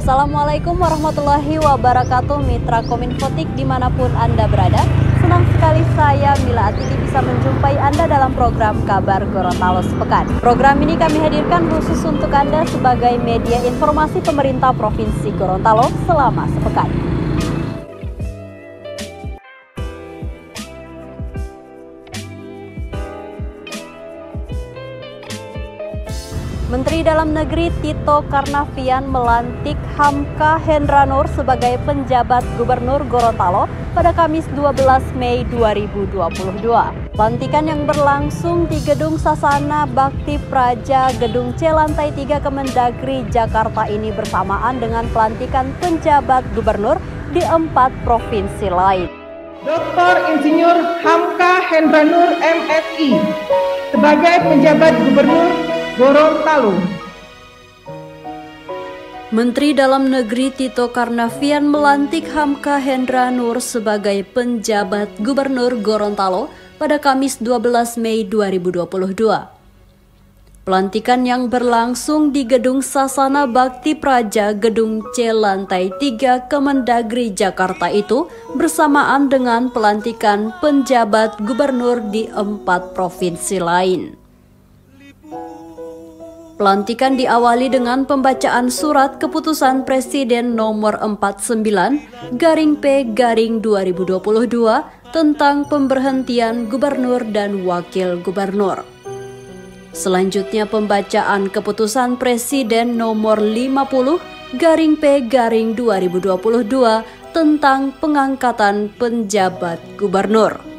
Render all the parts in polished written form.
Assalamualaikum warahmatullahi wabarakatuh, Mitra Kominfotik dimanapun Anda berada. Senang sekali saya Mila Atiki bisa menjumpai Anda dalam program Kabar Gorontalo Sepekan. Program ini kami hadirkan khusus untuk Anda sebagai media informasi pemerintah Provinsi Gorontalo selama sepekan. Menteri Dalam Negeri Tito Karnavian melantik Hamka Hendra Nur sebagai penjabat Gubernur Gorontalo pada Kamis 12 Mei 2022. Pelantikan yang berlangsung di Gedung Sasana Bakti Praja Gedung C Lantai 3 Kemendagri Jakarta ini bersamaan dengan pelantikan penjabat gubernur di 4 provinsi lain. Dr. Insinyur Hamka Hendra Nur MSI sebagai penjabat gubernur Gorontalo. Menteri Dalam Negeri Tito Karnavian melantik Hamka Hendra Nur sebagai penjabat Gubernur Gorontalo pada Kamis 12 Mei 2022. Pelantikan yang berlangsung di Gedung Sasana Bakti Praja Gedung C Lantai 3 Kemendagri Jakarta itu bersamaan dengan pelantikan penjabat gubernur di 4 provinsi lain. Pelantikan diawali dengan pembacaan surat keputusan Presiden nomor 49/P/2022 tentang pemberhentian gubernur dan wakil gubernur. Selanjutnya pembacaan keputusan Presiden nomor 50/P/2022 tentang pengangkatan penjabat gubernur.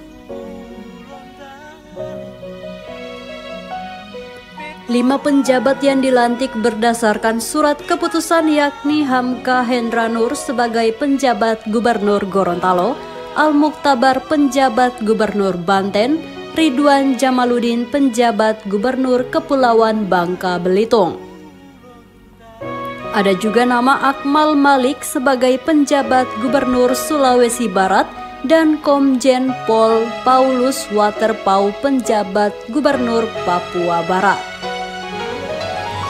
5 penjabat yang dilantik berdasarkan surat keputusan yakni Hamka Hendra Nur sebagai penjabat Gubernur Gorontalo, Al-Mukhtabar penjabat Gubernur Banten, Ridwan Jamaluddin penjabat Gubernur Kepulauan Bangka Belitung. Ada juga nama Akmal Malik sebagai penjabat Gubernur Sulawesi Barat dan Komjen Pol Paulus Waterpauw penjabat Gubernur Papua Barat.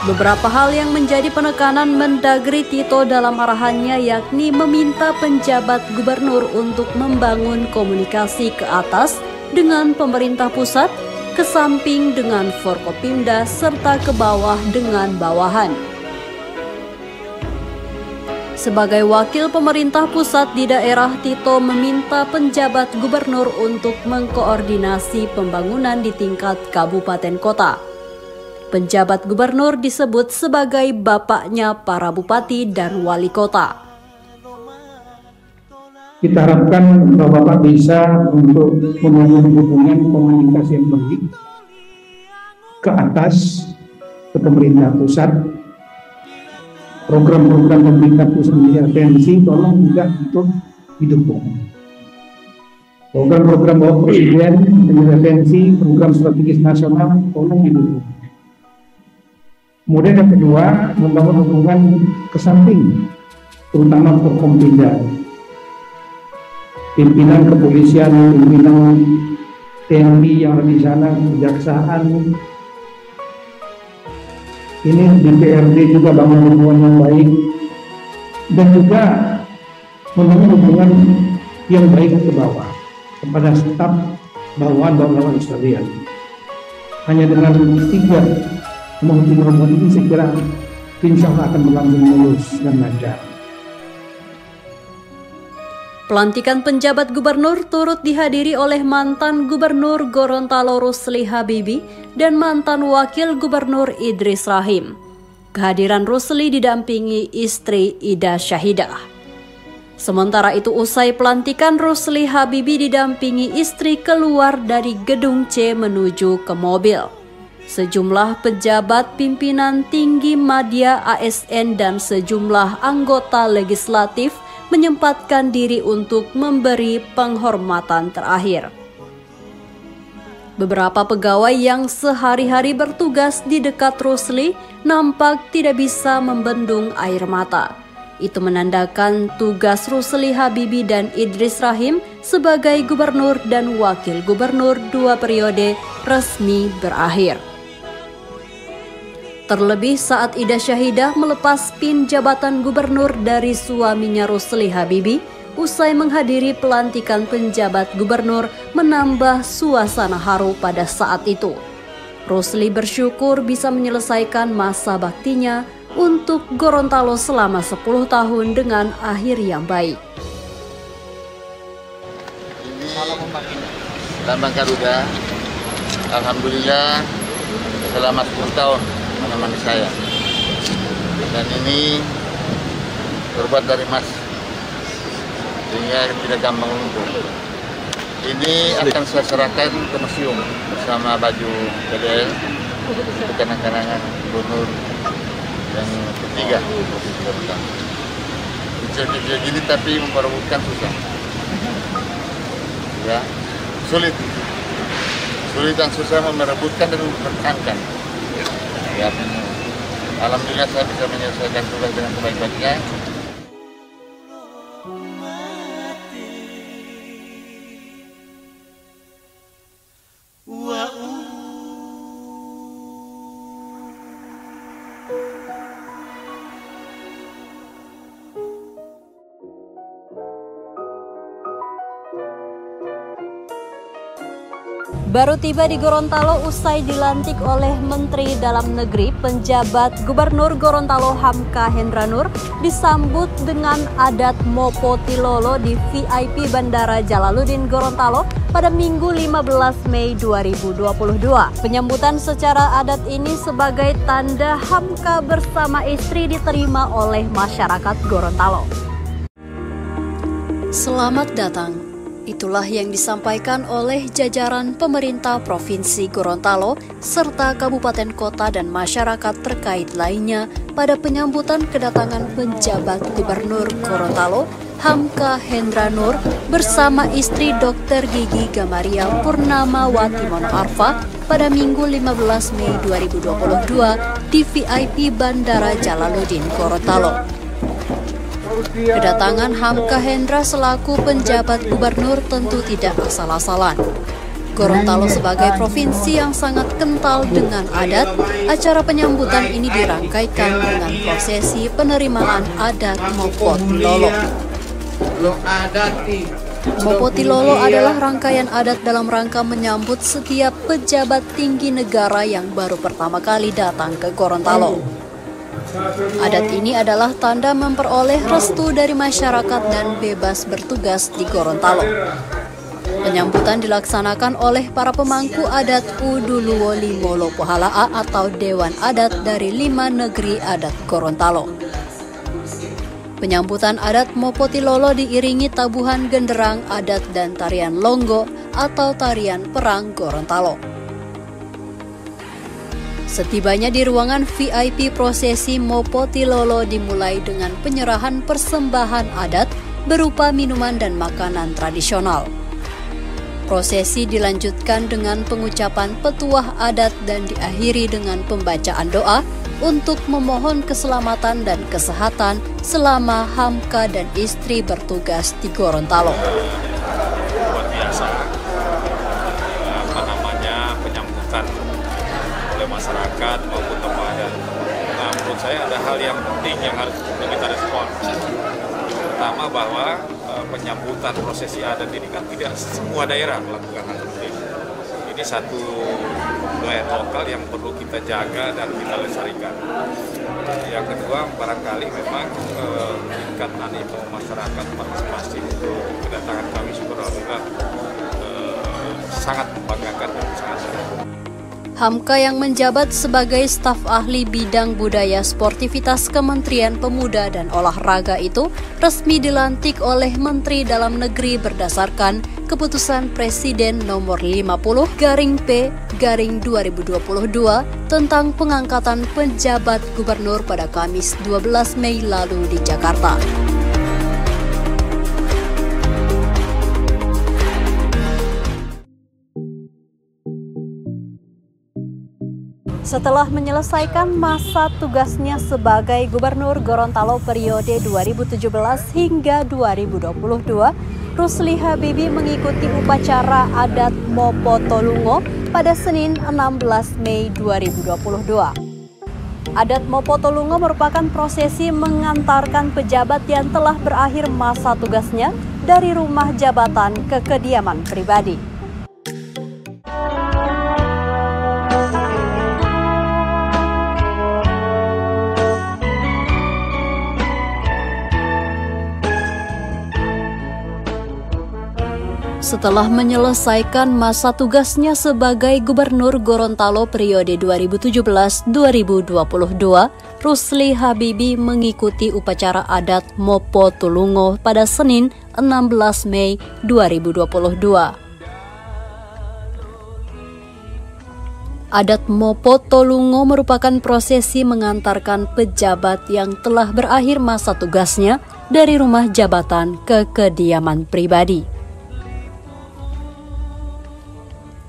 Beberapa hal yang menjadi penekanan Mendagri Tito dalam arahannya yakni meminta penjabat gubernur untuk membangun komunikasi ke atas dengan pemerintah pusat, ke samping dengan Forkopimda, serta ke bawah dengan bawahan. Sebagai wakil pemerintah pusat di daerah, Tito meminta penjabat gubernur untuk mengkoordinasi pembangunan di tingkat kabupaten kota. Penjabat gubernur disebut sebagai bapaknya para bupati dan wali kota. Kita harapkan Bapak bisa untuk membangun hubungan komunikasi yang baik ke atas, ke pemerintah pusat. Program-program pemerintah pusat menjadi atensi, tolong juga untuk didukung. Program-program Bapak Presiden menjadi atensi, program strategis nasional, tolong didukung. Kemudian yang kedua, membangun hubungan ke samping, terutama Forkopimda. Pimpinan kepolisian, pimpinan TNI yang ada di sana, kejaksaan. Ini DPRD juga bangun hubungan yang baik. Dan juga membangun hubungan yang baik ke bawah, kepada staf bawahan sekalian. Hanya dengan 3 hubungan ini saya kira insya Allah akan berlangsung mulus dan lancar. Pelantikan penjabat gubernur turut dihadiri oleh mantan Gubernur Gorontalo Rusli Habibie dan mantan Wakil Gubernur Idris Rahim. Kehadiran Rusli didampingi istri Ida Syahidah. Sementara itu usai pelantikan, Rusli Habibie didampingi istri keluar dari Gedung C menuju ke mobil. Sejumlah pejabat pimpinan tinggi media ASN dan sejumlah anggota legislatif menyempatkan diri untuk memberi penghormatan terakhir. Beberapa pegawai yang sehari-hari bertugas di dekat Rusli nampak tidak bisa membendung air mata. Itu menandakan tugas Rusli Habibie dan Idris Rahim sebagai gubernur dan wakil gubernur 2 periode resmi berakhir. Terlebih saat Ida Syahidah melepas pin jabatan gubernur dari suaminya Rusli Habibie, usai menghadiri pelantikan penjabat gubernur menambah suasana haru pada saat itu. Rusli bersyukur bisa menyelesaikan masa baktinya untuk Gorontalo selama 10 tahun dengan akhir yang baik. Lambang Garuda, alhamdulillah selama 10 tahun menemani saya. Dan ini terbuat dari emas, sehingga tidak gampang luntur. Ini akan saya serahkan ke museum bersama baju PDL, kenang-kenangan gubernur yang ketiga. Kecil-kecil gini tapi memperebutkan susah. Ya, sulit dan susah merebutkan dan mempertahankan. Ya, alhamdulillah saya bisa menyelesaikan tugas dengan sebaik-baiknya. Baru tiba di Gorontalo usai dilantik oleh Menteri Dalam Negeri, penjabat Gubernur Gorontalo Hamka Hendranur disambut dengan adat Mopo Tilolo di VIP Bandara Jalaluddin Gorontalo pada Minggu 15 Mei 2022. Penyambutan secara adat ini sebagai tanda Hamka bersama istri diterima oleh masyarakat Gorontalo. Selamat datang. Itulah yang disampaikan oleh jajaran pemerintah Provinsi Gorontalo serta kabupaten kota dan masyarakat terkait lainnya pada penyambutan kedatangan penjabat Gubernur Gorontalo Hamka Hendranur bersama istri Dr. Gigi Gamaria Purnamawati Monoarfa pada Minggu 15 Mei 2022 di VIP Bandara Jalaluddin Gorontalo. Kedatangan Hamka Hendra selaku penjabat gubernur tentu tidak asal-asalan. Gorontalo sebagai provinsi yang sangat kental dengan adat, acara penyambutan ini dirangkaikan dengan prosesi penerimaan adat Mopo Tilolo. Mopo Tilolo adalah rangkaian adat dalam rangka menyambut setiap pejabat tinggi negara yang baru pertama kali datang ke Gorontalo. Adat ini adalah tanda memperoleh restu dari masyarakat dan bebas bertugas di Gorontalo. Penyambutan dilaksanakan oleh para pemangku adat Uduluwo Limolo Pohalaa atau Dewan Adat dari 5 negeri adat Gorontalo. Penyambutan adat Mopo Tilolo diiringi tabuhan genderang adat dan tarian longgo atau tarian perang Gorontalo. Setibanya di ruangan VIP, prosesi Mopo Tilolo dimulai dengan penyerahan persembahan adat berupa minuman dan makanan tradisional. Prosesi dilanjutkan dengan pengucapan petuah adat dan diakhiri dengan pembacaan doa untuk memohon keselamatan dan kesehatan selama Hamka dan istri bertugas di Gorontalo. Luar biasa, penyambutan oleh masyarakat maupun tokoh adat. Nah, menurut saya ada hal yang penting yang harus kita respon. Pertama bahwa penyambutan prosesi adat ini kan tidak semua daerah melakukan hal seperti ini. Ini satu budaya lokal yang perlu kita jaga dan kita lestarikan. Yang kedua, barangkali memang tingkat animo masyarakat partisipasi untuk kedatangan kami alhamdulillah sangat membanggakan dan sangat senang. Hamka yang menjabat sebagai staf ahli bidang budaya sportivitas Kementerian Pemuda dan Olahraga itu resmi dilantik oleh Menteri Dalam Negeri berdasarkan Keputusan Presiden Nomor 50/P/2022 tentang pengangkatan penjabat gubernur pada Kamis 12 Mei lalu di Jakarta. Setelah menyelesaikan masa tugasnya sebagai Gubernur Gorontalo periode 2017 hingga 2022, Rusli Habibie mengikuti upacara adat Mopo Tolungo pada Senin 16 Mei 2022. Adat Mopo Tolungo merupakan prosesi mengantarkan pejabat yang telah berakhir masa tugasnya dari rumah jabatan ke kediaman pribadi. Setelah menyelesaikan masa tugasnya sebagai Gubernur Gorontalo periode 2017-2022, Rusli Habibie mengikuti upacara adat Mopo Tolungo pada Senin 16 Mei 2022. Adat Mopo Tolungo merupakan prosesi mengantarkan pejabat yang telah berakhir masa tugasnya dari rumah jabatan ke kediaman pribadi.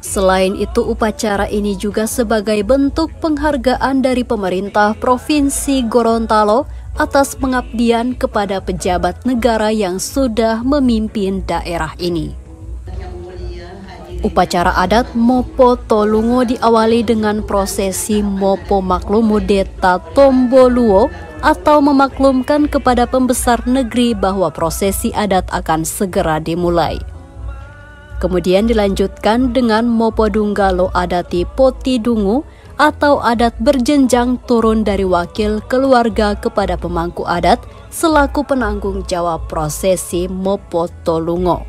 Selain itu, upacara ini juga sebagai bentuk penghargaan dari pemerintah Provinsi Gorontalo atas pengabdian kepada pejabat negara yang sudah memimpin daerah ini. Upacara adat Mopo Tolungo diawali dengan prosesi Mopo Maklumu Deta Tomboluo atau memaklumkan kepada pembesar negeri bahwa prosesi adat akan segera dimulai. Kemudian dilanjutkan dengan Mopo Dunggalo Adati Poti Dungu atau adat berjenjang turun dari wakil keluarga kepada pemangku adat selaku penanggung jawab prosesi Mopo Tolungo.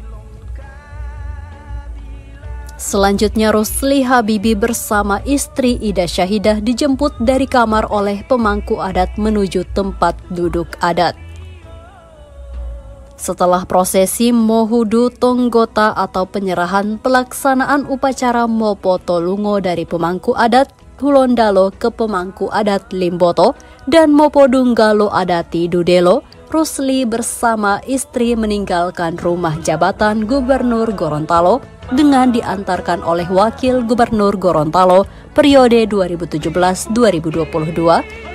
Selanjutnya Rusli Habibie bersama istri Ida Syahidah dijemput dari kamar oleh pemangku adat menuju tempat duduk adat. Setelah prosesi Mohudu Tonggota atau penyerahan pelaksanaan upacara Mopo Tolungo dari pemangku adat Tulondalo ke pemangku adat Limboto dan Mopo Dunggalo Adati Dudelo, Rusli bersama istri meninggalkan rumah jabatan Gubernur Gorontalo dengan diantarkan oleh Wakil Gubernur Gorontalo periode 2017-2022,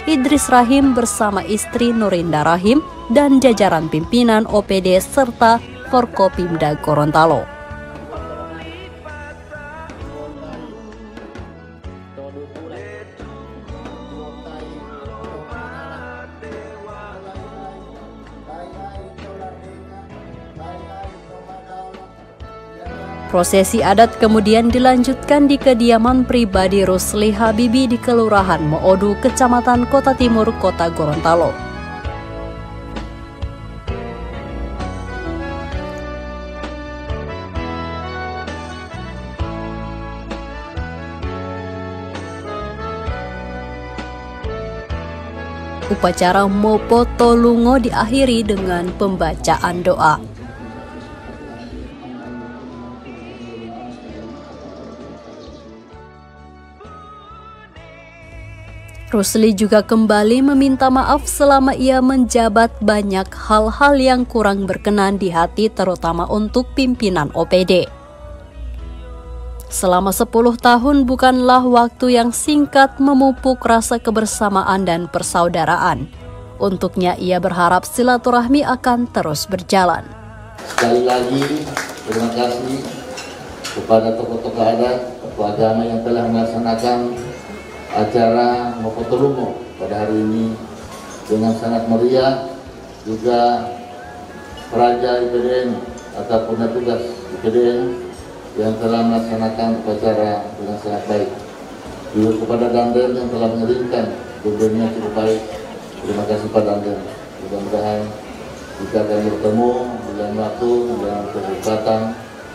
Idris Rahim bersama istri Nurinda Rahim dan jajaran pimpinan OPD serta Forkopimda Gorontalo. Prosesi adat kemudian dilanjutkan di kediaman pribadi Rusli Habibie di Kelurahan Moodu, Kecamatan Kota Timur, Kota Gorontalo. Upacara Mopo Tolungo diakhiri dengan pembacaan doa. Rusli juga kembali meminta maaf selama ia menjabat banyak hal-hal yang kurang berkenan di hati terutama untuk pimpinan OPD. Selama 10 tahun bukanlah waktu yang singkat memupuk rasa kebersamaan dan persaudaraan. Untuknya ia berharap silaturahmi akan terus berjalan. Sekali lagi terima kasih kepada tokoh-tokoh adat, tokoh agama yang telah melaksanakan acara Mopo Tolungo pada hari ini dengan sangat meriah. Juga Praja IPDN ataupun tugas IPDN yang telah melaksanakan upacara dengan sangat baik. Juga kepada Dandan yang telah mengirimkan dobennya cukup baik. Terima kasih Pak Dandan. Mudah-mudahan kita akan bertemu di lain waktu, di lain kesempatan,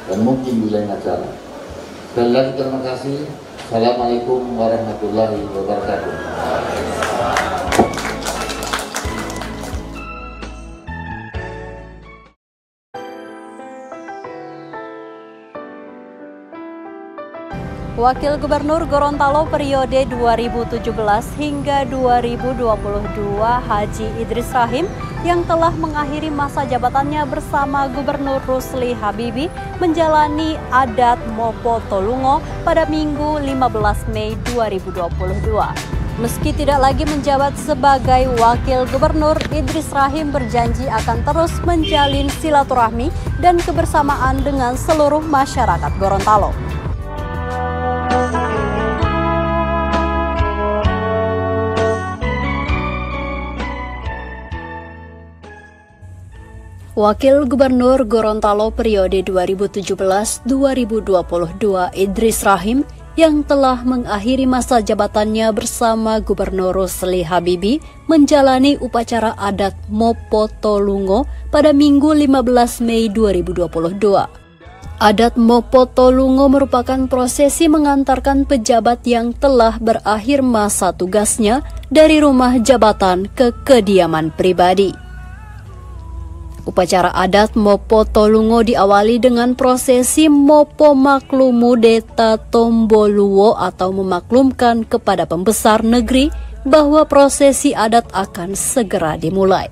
dan mungkin di lain acara. Sekali lagi terima kasih. Assalamualaikum warahmatullahi wabarakatuh. Wakil Gubernur Gorontalo periode 2017 hingga 2022 Haji Idris Rahim yang telah mengakhiri masa jabatannya bersama Gubernur Rusli Habibie menjalani adat Mopo Tolungo pada Minggu 15 Mei 2022. Meski tidak lagi menjabat sebagai Wakil Gubernur, Idris Rahim berjanji akan terus menjalin silaturahmi dan kebersamaan dengan seluruh masyarakat Gorontalo. Wakil Gubernur Gorontalo periode 2017-2022 Idris Rahim yang telah mengakhiri masa jabatannya bersama Gubernur Rusli Habibie menjalani upacara adat Mopotolungo pada Minggu 15 Mei 2022. Adat Mopotolungo merupakan prosesi mengantarkan pejabat yang telah berakhir masa tugasnya dari rumah jabatan ke kediaman pribadi. Upacara adat Mopotolungo diawali dengan prosesi Mopo Maklumu Deta Tomboluo atau memaklumkan kepada pembesar negeri bahwa prosesi adat akan segera dimulai.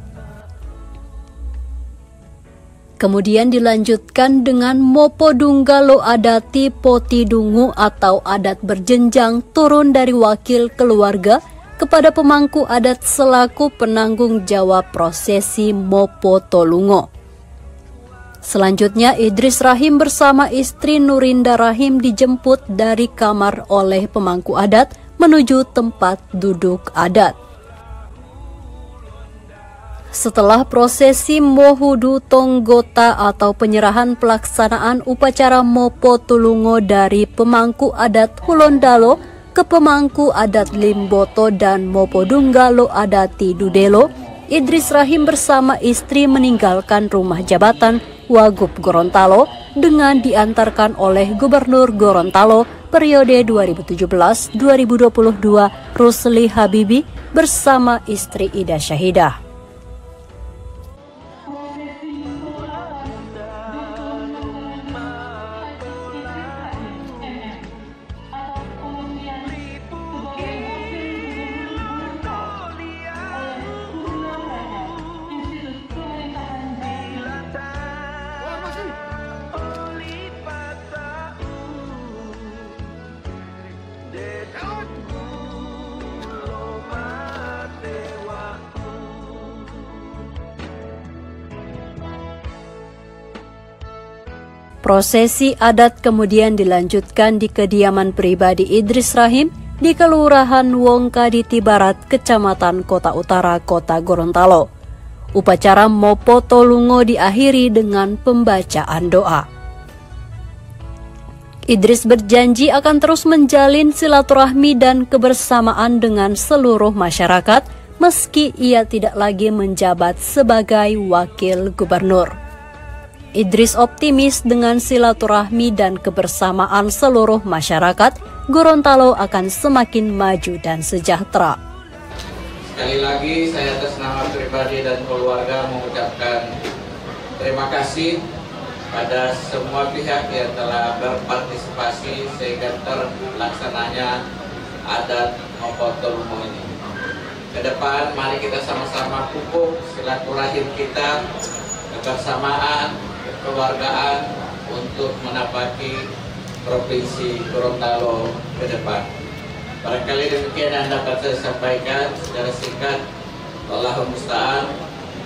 Kemudian dilanjutkan dengan Mopo Dunggalo Adati Potidungu atau adat berjenjang turun dari wakil keluarga kepada pemangku adat selaku penanggung jawab prosesi Mopotolungo. Selanjutnya Idris Rahim bersama istri Nurinda Rahim dijemput dari kamar oleh pemangku adat menuju tempat duduk adat. Setelah prosesi Mohudu Tonggota atau penyerahan pelaksanaan upacara Mopotolungo dari pemangku adat Hulondalo ke pemangku adat Limboto dan Mopo Dunggalo Adati Dudelo, Idris Rahim bersama istri meninggalkan rumah jabatan Wagub Gorontalo dengan diantarkan oleh Gubernur Gorontalo periode 2017-2022 Rusli Habibie bersama istri Ida Syahidah. Prosesi adat kemudian dilanjutkan di kediaman pribadi Idris Rahim di Kelurahan Wongkaditi Barat, Kecamatan Kota Utara, Kota Gorontalo. Upacara Mopotolungo diakhiri dengan pembacaan doa. Idris berjanji akan terus menjalin silaturahmi dan kebersamaan dengan seluruh masyarakat meski ia tidak lagi menjabat sebagai wakil gubernur. Idris optimis dengan silaturahmi dan kebersamaan seluruh masyarakat, Gorontalo akan semakin maju dan sejahtera. Sekali lagi saya atas nama pribadi dan keluarga mengucapkan terima kasih pada semua pihak yang telah berpartisipasi sehingga terlaksananya adat Mopotolungo ini. Ke depan mari kita sama-sama pupuk silaturahim kita, kebersamaan, kekeluargaan untuk menapaki Provinsi Gorontalo ke depan. Barangkali demikian yang dapat saya sampaikan secara singkat. Wallahul musta'an,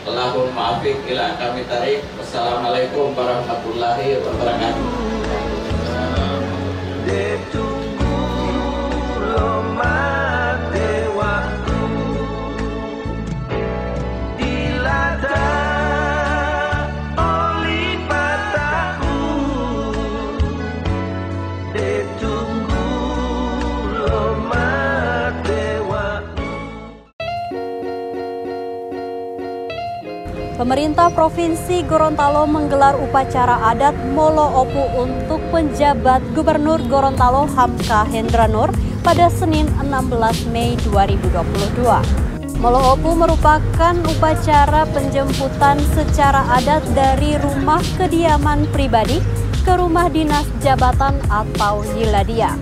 wallahul muwaffiq ila aqwamit thariq. Wassalamualaikum warahmatullahi wabarakatuh. Pemerintah Provinsi Gorontalo menggelar upacara adat Molo Opu untuk penjabat Gubernur Gorontalo Hamka Hendra Nur pada Senin 16 Mei 2022. Molo Opu merupakan upacara penjemputan secara adat dari rumah kediaman pribadi ke rumah dinas jabatan atau Yiladia.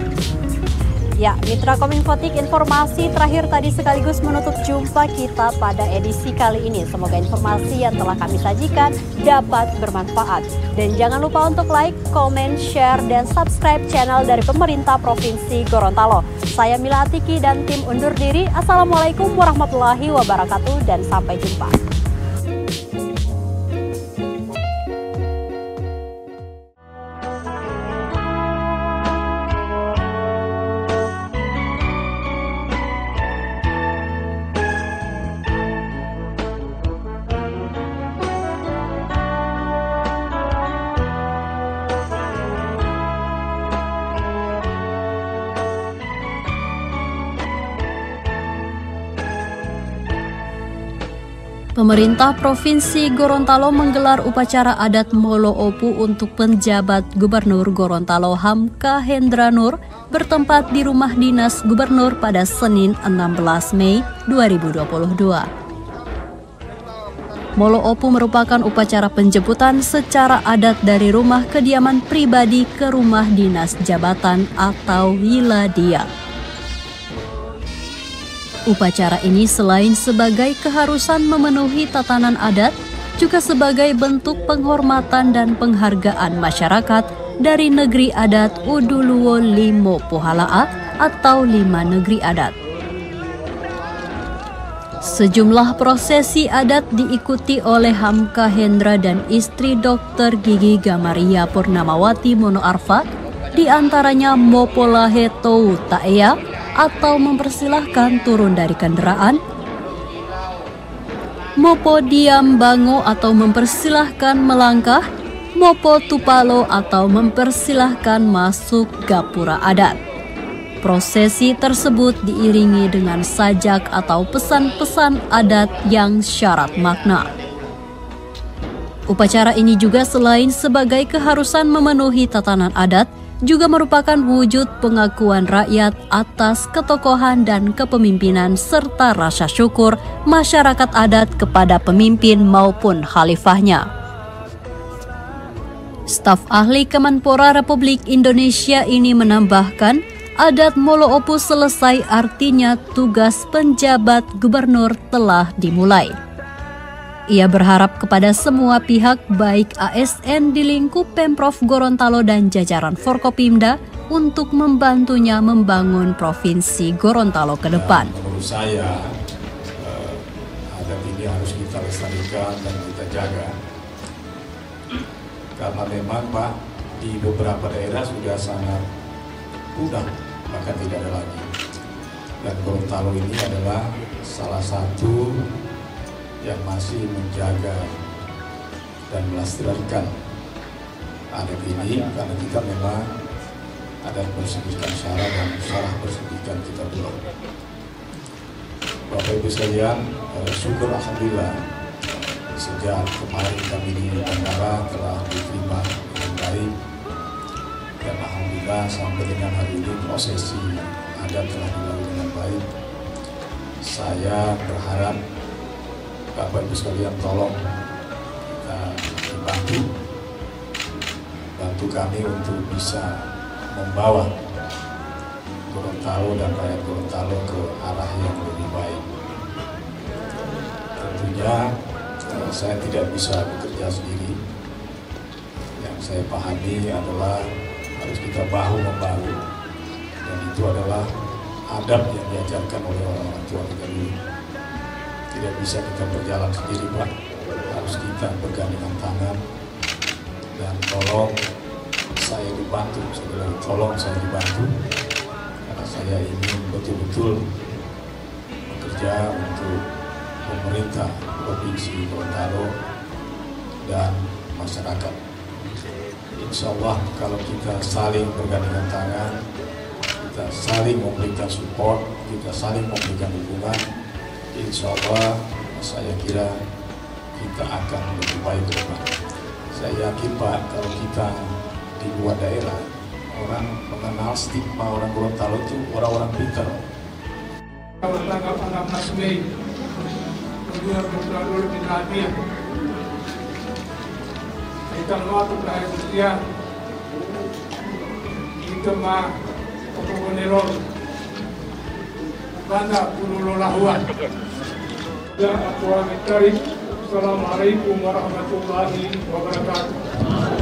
Ya, Mitra Kominfotik, informasi terakhir tadi sekaligus menutup jumpa kita pada edisi kali ini. Semoga informasi yang telah kami sajikan dapat bermanfaat. Dan jangan lupa untuk like, komen, share, dan subscribe channel dari Pemerintah Provinsi Gorontalo. Saya Mila Atiki dan tim undur diri. Assalamualaikum warahmatullahi wabarakatuh dan sampai jumpa. Pemerintah Provinsi Gorontalo menggelar upacara adat Molo Opu untuk penjabat Gubernur Gorontalo Hamka Hendranur bertempat di Rumah Dinas Gubernur pada Senin 16 Mei 2022. Molo Opu merupakan upacara penjemputan secara adat dari rumah kediaman pribadi ke rumah dinas jabatan atau wiladia. Upacara ini selain sebagai keharusan memenuhi tatanan adat, juga sebagai bentuk penghormatan dan penghargaan masyarakat dari negeri adat Uduluwo Limo Pohalaa atau 5 negeri adat. Sejumlah prosesi adat diikuti oleh Hamka Hendra dan istri Dr. Gigi Gamaria Purnamawati Monoarfa, di antaranya Mopolahe Tou Taea, atau mempersilahkan turun dari kendaraan, Mopo Diam Bango atau mempersilahkan melangkah, Mopo Tupalo atau mempersilahkan masuk gapura adat. Prosesi tersebut diiringi dengan sajak atau pesan-pesan adat yang syarat makna. Upacara ini juga selain sebagai keharusan memenuhi tatanan adat, juga merupakan wujud pengakuan rakyat atas ketokohan dan kepemimpinan serta rasa syukur masyarakat adat kepada pemimpin maupun khalifahnya. Staf ahli Kemenpora Republik Indonesia ini menambahkan, adat Molo Opu selesai artinya tugas penjabat gubernur telah dimulai. Ia berharap kepada semua pihak baik ASN di lingkup Pemprov Gorontalo dan jajaran Forkopimda untuk membantunya membangun Provinsi Gorontalo ke depan. Menurut saya, adat ini harus kita lestarikan dan kita jaga. Karena memang Pak, di beberapa daerah sudah sangat punah, bahkan tidak ada lagi. Dan Gorontalo ini adalah salah satu yang masih menjaga dan melestarikan adat ini, karena kita memang ada persediaan syarat dan salah persediaan kita belum. Bapak Ibu sekalian, syukur alhamdulillah sejak kemarin kami di bandara telah diterima dengan baik, dan alhamdulillah sampai dengan hari ini prosesi adat telah dilalui dengan baik. Saya berharap Bapak Ibu sekalian tolong kita bantu kami untuk bisa membawa Gorontalo dan rakyat Gorontalo ke arah yang lebih baik. Tentunya saya tidak bisa bekerja sendiri. Yang saya pahami adalah harus kita bahu-membahu, dan itu adalah adab yang diajarkan oleh orang tua kita dulu. Tidak bisa kita berjalan sendiri Pak, harus kita bergandengan tangan, dan tolong saya dibantu, karena saya ingin betul-betul bekerja untuk pemerintah Provinsi Gorontalo dan masyarakat. Insya Allah kalau kita saling bergandengan tangan, kita saling memberikan support, kita saling memberikan dukungan, insya Allah saya kira kita akan lebih baik ke depan. Saya yakin Pak, kalau kita di luar daerah, orang mengenal stigma orang Gorontalo itu orang-orang pintar. Tanggal 16 Mei 2022 Hadiah kita waktu lahir usia itu mah Kokobonerol Banda Pululolahuan. Ya, Assalamualaikum warahmatullahi wabarakatuh.